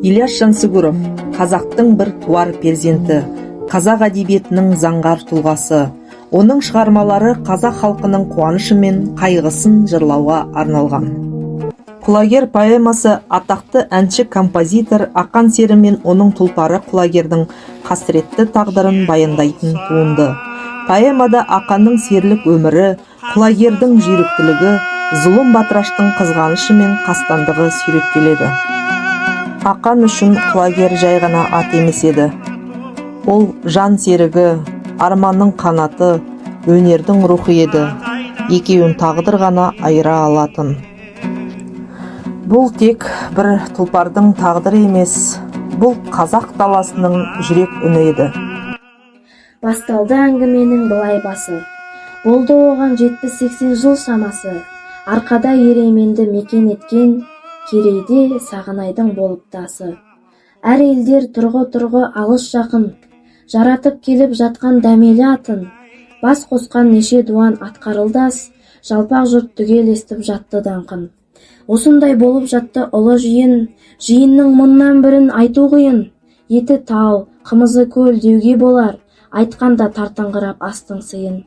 Ильяс Жансүгіров, қазақтың бір туар перзенті, қазақ әдебиетінің заңғар тұлғасы. Оның шығармалары қазақ халқының қуанышы мен қайғысын жырлауға арналған. Құлагер поэмасы атақты әнші-композитор Ақан Сері мен оның тұлпары Құлагердің қасіретті тағдырын баяндайтын туынды. Поэмада Ақанның серлік өмірі, Құлагердің жүйріктілігі, зұлым батыраштың қызғанышы мен қастандығы суреттеледі. Ақан үшін Құлагер жай ғана ат емес еді. Ол жан серігі, арманның қанаты, өнердің рухы еді. Екеуін тағдыр ғана айыра алатын. Бұл тек бір тұлпардың тағдыры емес, бұл қазақ даласының жүрек үні еді. Басталды әңгіменің былай басы. Болды оған 70-80 жыл шамасы. Арқада Еременді мекен еткен, Керейде Сағынайдың болып тасы. Әр елдер тұрғы алыс жақын, жаратып келіп жатқан дәмелі атын. Бас қосқан неше дуан атқарылдас, жалпақ жұрт түгел естіп жатты даңқын. Осындай болып жатты ұлы жиын, жиынның мұннан бірін айту қиын. Еті тау, қымызы көл деуге болар, айтқанда тартыңғырап астың сыйын.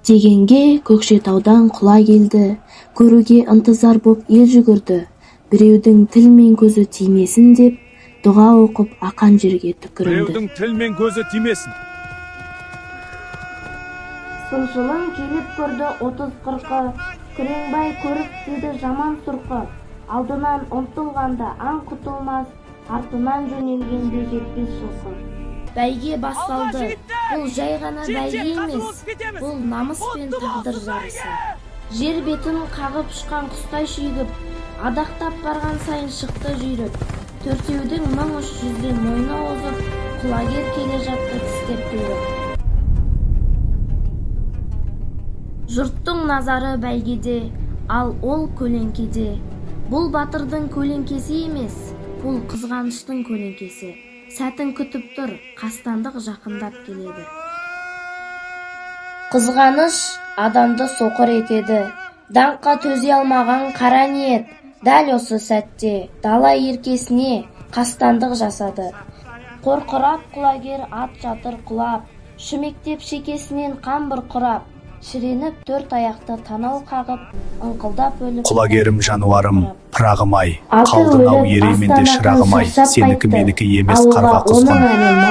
Дегенге Көкшетаудан құла келді, көруге ынтызар боп ел жүгірді. Біреудің тіл мен көзі тимесін деп, дұға оқып Ақан жерге түкірінді. Біреудің тіл мен көзі тимесін. Сыншылың келіп көрді 30-40-ы, Күреңбай көріп деді жаман сұрқы. Алдынан ұмтылғанда аң құтылмас, артынан жөнелгенде жетпес жылқы. Бәйге басталды, бұл жай ғана бәйге емес, бұл намыс пен тағдыр жарысы. Жер бетін қағып ұшқан құстай шүйгіп, адақтап барған сайын шықты жүйріп. Төртеудің 1300-ден мойны озып, Құлагер келе жатты тістеп құйрып. Жұрттың назары бәйгеде, ал ол көлеңкеде. Бұл батырдың көлеңкесі емес, бұл қызғаныштың көлеңкесі. Сәтін күтіп тұр, қастандық жақындап келеді. Қызғаныш адамды соқыр етеді, даңққа төзе алмаған қара ниет. Дәл осы сәтте дала еркесіне қастандық жасады. Қорқырап Құлагер ат жатыр құлап, шүмектеп шекесінен қан бұрқырап, шіреніп төрт аяқты танау қағып, ыңқылдап өліп. Құлагерім жануарым, пырағым-ай, қалдың-ау Еременде шырағым-ай, сенікі менікі емес қарға құзғын,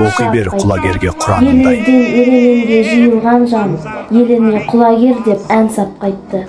оқи бер Құлагерге құранындай. Елімізден Еременге жиылған жан, еліне Құлагер деп ән сап қайтты.